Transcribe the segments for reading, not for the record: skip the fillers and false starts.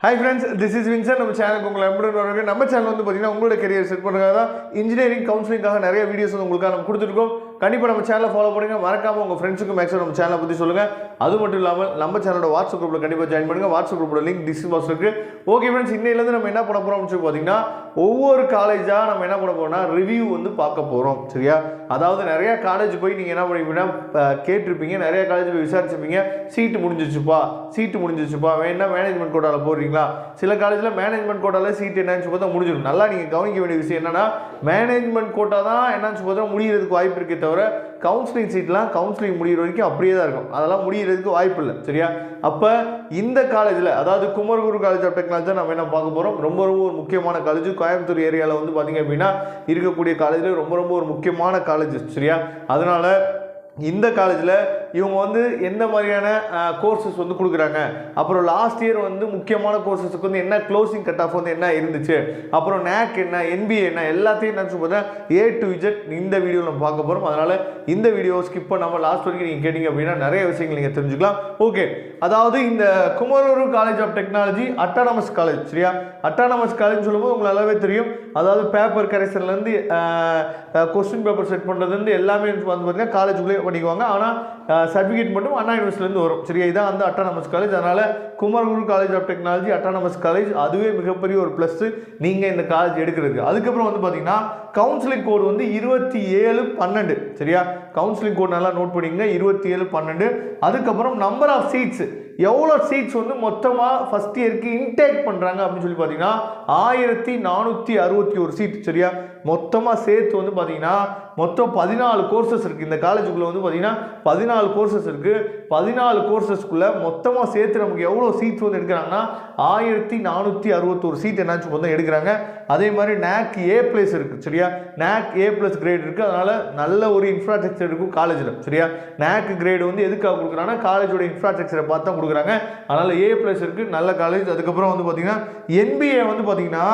Hi friends, this is Vincent. நம்ம சேனலுக்கு உங்களை அன்புடன் நம்ம சேனல் வந்து பார்த்தீங்கன்னா உங்களோட கரியர் செட் பண்ணுறதுக்காக தான் இன்ஜினியரிங் கவுன்சிலிங்காக நிறைய வீடியோஸ் வந்து உங்களுக்காக நம்ம கொடுத்துருக்கோம். கண்டிப்பாக நம்ம சேனலை ஃபாலோ பண்ணுங்க. மறக்காம உங்கள் ஃப்ரெண்ட்ஸுக்கும் மேக்ஸிமம் நம்ம சேனலை பற்றி சொல்லுங்க. அது மட்டும் இல்லாமல் நம்ம சேனலோட வாட்ஸ்அப் குரூப்பில் கண்டிப்பாக ஜாயின் பண்ணுங்க. வாட்ஸ்அப் குரூப்போட லிங்க் டிஸ்கிரிப்ஷன் பாக்ஸில் இருக்கு. ஓகே ஃப்ரெண்ட்ஸ், இன்னையிலேருந்து நம்ம என்ன பண்ண போகிறோம் அப்படின்னு சொல்லி பார்த்தீங்கன்னா ஒவ்வொரு காலேஜாக நம்ம என்ன பண்ண போறோம்னா ரிவ்யூ வந்து பார்க்க போகிறோம். சரியா? அதாவது நிறைய காலேஜ் போய் நீங்கள் என்ன பண்ணிப்பீங்கன்னா கேட்டிருப்பீங்க, நிறைய காலேஜ் போய் விசாரிச்சிருப்பீங்க. சீட்டு முடிஞ்சிச்சுப்பா வேணா மேனேஜ்மெண்ட் கோட்டாவில் போடுறீங்களா? சில காலேஜில் மேனேஜ்மெண்ட் கோட்டாவில் சீட் என்னன்னு பார்த்தா முடிஞ்சிடும். நல்லா நீங்கள் கவனிக்க வேண்டிய விஷயம் என்னன்னா மேனேஜ்மெண்ட் கோட்டா தான் என்னன்னு பார்த்தா முடிகிறதுக்கு வாய்ப்பு இருக்கே தவிர கவுன்சிலிங் சீட்லாம் கவுன்சிலிங் முடிகிற வரைக்கும் அப்படியே தான் இருக்கும். அதெல்லாம் முடிகிறதுக்கு வாய்ப்பு இல்லை. சரியா? அப்போ இந்த காலேஜில் அதாவது குமரகுரு காலேஜ் ஆஃப் டெக்னாலஜி நம்ம என்ன பார்க்க போகிறோம். ரொம்ப ஒரு முக்கியமான காலேஜ். கோயம்புத்தூர் ஏரியாவில் வந்து பார்த்தீங்க அப்படின்னா இருக்கக்கூடிய காலேஜில் ரொம்ப ஒரு முக்கியமான காலேஜ். சரியா? அதனால இந்த காலேஜில் இவங்க வந்து எந்த மாதிரியான கோர்சஸ் வந்து கொடுக்குறாங்க, அப்புறம் லாஸ்ட் இயர் வந்து முக்கியமான கோர்சஸுக்கு வந்து என்ன க்ளோசிங் கட் ஆஃப் வந்து என்ன இருந்துச்சு, அப்புறம் NAC என்ன, NBA என்ன, எல்லாத்தையும் நினச்சி பார்த்தா A to Z இந்த வீடியோவில் நம்ம பார்க்க போகிறோம். அதனால் இந்த வீடியோ ஸ்கிப் பண்ணாமல் லாஸ்ட் வரைக்கும் நீங்கள் கேட்டிங்க அப்படின்னா நிறைய விஷயங்கள் நீங்கள் தெரிஞ்சுக்கலாம். ஓகே, அதாவது இந்த Kumaraguru college of technology autonomous college. சரியா? அட்டானமஸ் காலேஜ் சொல்லும்போது உங்களுக்கு நல்லாவே தெரியும். அதாவது பேப்பர் கரெக்ஷன்லேருந்து கொஸ்டின் பேப்பர் செட் பண்ணுறதுலேருந்து எல்லாமே வந்து பார்த்தீங்கன்னா காலேஜுக்குள்ளே பண்ணிக்குவாங்க. ஆனால் சர்டிஃபிகேட் மட்டும் அண்ணா யூனிவர்சிட்டிலேருந்து வரும். சரியா? இதான் வந்து அட்டானமஸ் காலேஜ். அதனால் Kumaraguru college of technology autonomous college, அதுவே மிகப்பெரிய ஒரு ப்ளஸ் நீங்கள் இந்த காலேஜ் எடுக்கிறதுக்கு. அதுக்கப்புறம் வந்து பார்த்தீங்கன்னா கவுன்சிலிங் கோடு வந்து 2712. சரியா? கவுன்சிலிங் கோட் நல்லா நோட் பண்ணிங்க, 2712. அதுக்கப்புறம் நம்பர் ஆஃப் சீட்ஸ், எவ்வளோ சீட்ஸ் வந்து மொத்தமாக ஃபஸ்ட் இயருக்கு இன்டேக் பண்ணுறாங்க அப்படின்னு சொல்லி பார்த்தீங்கன்னா 1461 சீட். சரியா? மொத்தமாக சேர்த்து வந்து பார்த்தீங்கன்னா மொத்தம் 14 கோர்சஸ் இருக்குது. இந்த காலேஜுக்குள்ளே வந்து பார்த்தீங்கன்னா 14 கோர்சஸ் இருக்குது. 14 கோர்சஸ்க்குள்ளே மொத்தமாக சேர்த்து நமக்கு எவ்வளோ சீட்ஸ் வந்து எடுக்கிறாங்கன்னா 1461 சீட் என்னாச்சும் மொத்தம் எடுக்கிறாங்க. அதே மாதிரி NAC A+ இருக்குது. சரியா? NAC A+ கிரேட் இருக்குது. அதனால் நல்ல ஒரு இன்ஃப்ராஸ்ட்ரக்சர் இருக்கும் காலேஜில். சரியா? NAC கிரேடு வந்து எதுக்காக கொடுக்குறாங்கன்னா காலேஜோட இன்ஃப்ராஸ்ட்ரக்சரை பார்த்து தான் கொடுக்குறாங்க. அதனால் A+ இருக்குது, நல்ல காலேஜ். அதுக்கப்புறம் வந்து பார்த்தீங்கன்னா NBA வந்து பார்த்தீங்கன்னா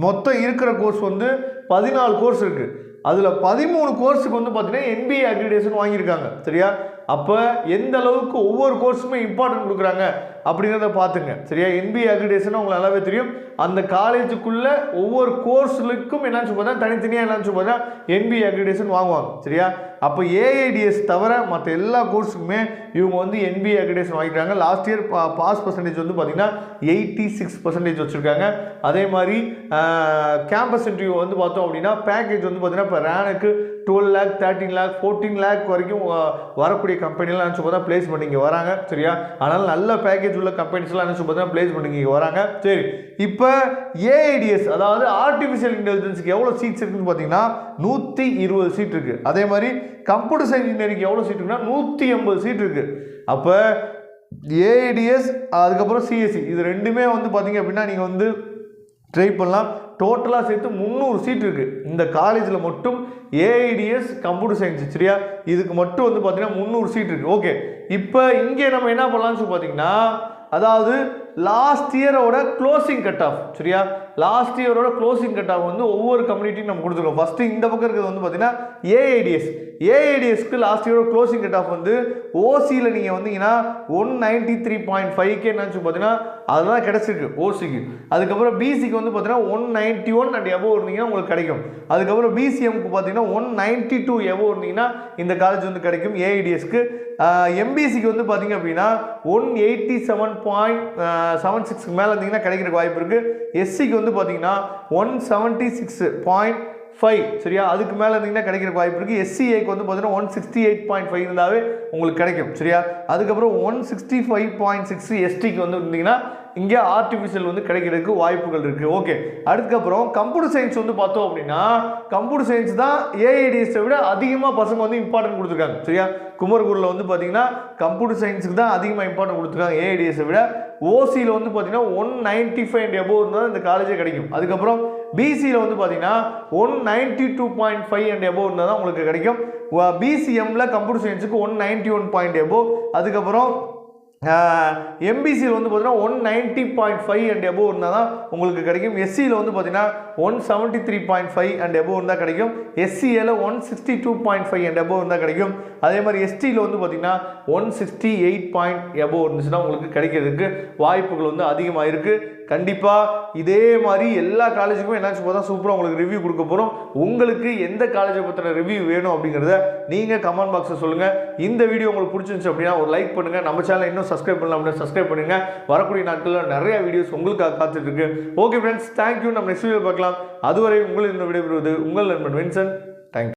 மொத்தம் இருக்கிற கோர்ஸ் வந்து 14 கோர்ஸ் இருக்குது. அதில் 13 கோர்ஸுக்கு வந்து பார்த்தீங்கன்னா NBA அக்ரிடேஷன் வாங்கியிருக்காங்க. சரியா? அப்போ எந்த அளவுக்கு ஒவ்வொரு கோர்ஸுமே இம்பார்ட்டன்ட் கொடுக்குறாங்க அப்படிங்கிறத பார்த்துங்க. சரியா? NBA அக்ரிடேஷன் உங்களுக்கு நல்லாவே தெரியும். அந்த காலேஜுக்குள்ளே ஒவ்வொரு கோர்ஸுக்கும் என்னன்னு பார்த்தா தனித்தனியாக என்னன்னு பார்த்தா NBA அக்ரிடேஷன் வாங்குவாங்க. சரியா? அப்போ AIDS தவிர மற்ற எல்லா கோர்ஸுக்குமே இவங்க வந்து NBA அக்ரிடேஷன் வாங்கிக்கிறாங்க. லாஸ்ட் இயர் பாஸ் பர்சன்டேஜ் வந்து பார்த்தீங்கன்னா 86% வச்சுருக்காங்க. அதே மாதிரி கேம்பஸ் இன்டர்வியூ வந்து பார்த்தோம் அப்படின்னா பேக்கேஜ் வந்து பார்த்தீங்கன்னா இப்போ ரேனுக்கு 12 lakh 13 lakh 14 lakh வரைக்கும் வரக்கூடிய கம்பெனிலாம் நினச்சி பார்த்தா பிளேஸ் பண்ணிங்க வராங்க. சரியா? அதனால் நல்ல பேக்கேஜ் உள்ள கம்பெனிஸ்லாம் நினச்சி பார்த்தா பிளேஸ் பண்ணிங்க வராங்க. சரி, இப்போ AIDS அதாவது ஆர்டிஃபிஷியல் இன்டெலிஜென்ஸுக்கு எவ்வளோ சீட்ஸ் இருக்குன்னு பார்த்தீங்கன்னா 120 சீட் இருக்குது. அதே மாதிரி கம்ப்யூட்டர் சயின்ஸ் இன்ஜினியரிங் எவ்வளோ சீட் இருக்குன்னா 180 சீட் இருக்குது. அப்போ AIDS அதுக்கப்புறம் CSE இது ரெண்டுமே வந்து பார்த்தீங்க அப்படின்னா நீங்கள் வந்து ட்ரை பண்ணலாம். டோட்டலாக சேர்த்து 300 சீட் இருக்குது இந்த காலேஜில் மட்டும். AIDS computer science. சரியா? இதுக்கு மட்டும் வந்து பார்த்தீங்கன்னா 300 சீட் இருக்குது. ஓகே, இப்போ இங்கே நம்ம என்ன பண்ணலாம்னு சொல்லி பார்த்தீங்கன்னா அதாவது லாஸ்ட் இயரோட க்ளோசிங் கட் ஆஃப். சரியா? லாஸ்ட் இயரோட க்ளோசிங் கட் ஆஃப் வந்து ஒவ்வொரு கம்யூனிட்டியும் நம்ம கொடுத்துருக்கோம். ஃபஸ்ட்டு இந்த பக்கம் இருக்கிறது வந்து பார்த்தீங்கன்னா AIDSக்கு லாஸ்ட் இயரோட க்ளோசிங் கட் ஆஃப் வந்து OCயில் நீங்கள் வந்தீங்கன்னா 193.5K என்னன்னு பார்த்தீங்கன்னா அதுதான் கிடச்சிருக்கு OCக்கு. அதுக்கப்புறம் BCக்கு வந்து பார்த்தீங்கன்னா 191 and above இருந்தீங்கன்னா உங்களுக்கு கிடைக்கும். அதுக்கப்புறம் BCMக்கு பார்த்தீங்கன்னா 192 above இருந்தீங்கன்னா இந்த காலேஜ் வந்து கிடைக்கும் AIDSக்கு. MBCக்கு வந்து பார்த்தீங்க அப்படின்னா 187.76 மேலே இருந்தீங்கன்னா கிடைக்கிறதுக்கு வாய்ப்பு இருக்குது. SCக்கு வந்து பார்த்தீங்கன்னா 176.5. சரியா? அதுக்கு மேலே இருந்தீங்கன்னா கிடைக்கிறதுக்கு வாய்ப்பு இருக்குது. SCAக்கு வந்து பார்த்தீங்கன்னா 168.5 இருந்தாவே உங்களுக்கு கிடைக்கும். சரியா? அதுக்கப்புறம் 165.6 STக்கு வந்து இருந்தீங்கன்னா இங்கே ஆர்டிஃபிஷியல் வந்து கிடைக்கிறதுக்கு வாய்ப்புகள் இருக்குது. ஓகே, அதுக்கப்புறம் கம்ப்யூட்டர் சயின்ஸ் வந்து பார்த்தோம் அப்படின்னா கம்ப்யூட்டர் சயின்ஸ் தான் AIDSஐ விட அதிகமாக பசங்க வந்து இம்பார்ட்டன்ட் கொடுத்துருக்காங்க. சரியா? குமரகுருவில் வந்து பார்த்தீங்கன்னா கம்ப்யூட்டர் சயின்ஸுக்கு தான் அதிகமாக இம்பார்ட்டன்ட் கொடுத்துருக்காங்க AIDSஐ விட. OCயில் வந்து பார்த்தீங்கன்னா 195 and above இருந்தால் இந்த காலேஜே கிடைக்கும். அதுக்கப்புறம் BCயில் வந்து பார்த்தீங்கன்னா 192.5 and above இருந்தால் தான் உங்களுக்கு கிடைக்கும். BCMல கம்ப்யூட்டர் சயின்ஸுக்கு 191 point above. அதுக்கப்புறம் MBCயில் வந்து பார்த்தீங்கன்னா 190.5 and above இருந்தால் தான் உங்களுக்கு கிடைக்கும். SCயில் வந்து பார்த்தீங்கன்னா 173.5 அண்ட் எபோவ் இருந்தால் கிடைக்கும். SCAல 162.5 அண்ட் எபோவ் இருந்தால் கிடைக்கும். அதே மாதிரி STயில் வந்து பார்த்தீங்கன்னா 168 எபோவ் இருந்துச்சுன்னா உங்களுக்கு கிடைக்கிறதுக்கு வாய்ப்புகள் வந்து அதிகமாக இருக்குது. கண்டிப்பாக இதே மாதிரி எல்லா காலேஜுக்குமே என்னாச்சு பார்த்தா சூப்பராக உங்களுக்கு ரிவ்யூ கொடுக்க போகிறோம். உங்களுக்கு எந்த காலேஜை பற்றின ரிவ்யூ வேணும் அப்படிங்கிறத நீங்கள் கமெண்ட் பாக்ஸில் சொல்லுங்கள். இந்த வீடியோ உங்களுக்கு பிடிச்சிருந்துச்சு அப்படின்னா ஒரு லைக் பண்ணுங்கள். நம்ம சேனலை இன்னும் சப்ஸ்கிரைப் பண்ணலாம் அப்படின்னா சப்ஸ்கிரைப் பண்ணுங்கள். வரக்கூடிய நாட்களில் நிறைய வீடியோஸ் உங்களுக்காக காத்துட்டு இருக்கு. Okay friends, thank you. நம்ம நெக்ஸ்ட் வீடியோ பார்க்கலாம். அதுவரை உங்களிடம் விடைபெறுவது உங்கள் நண்பன் வின்சென்ட்.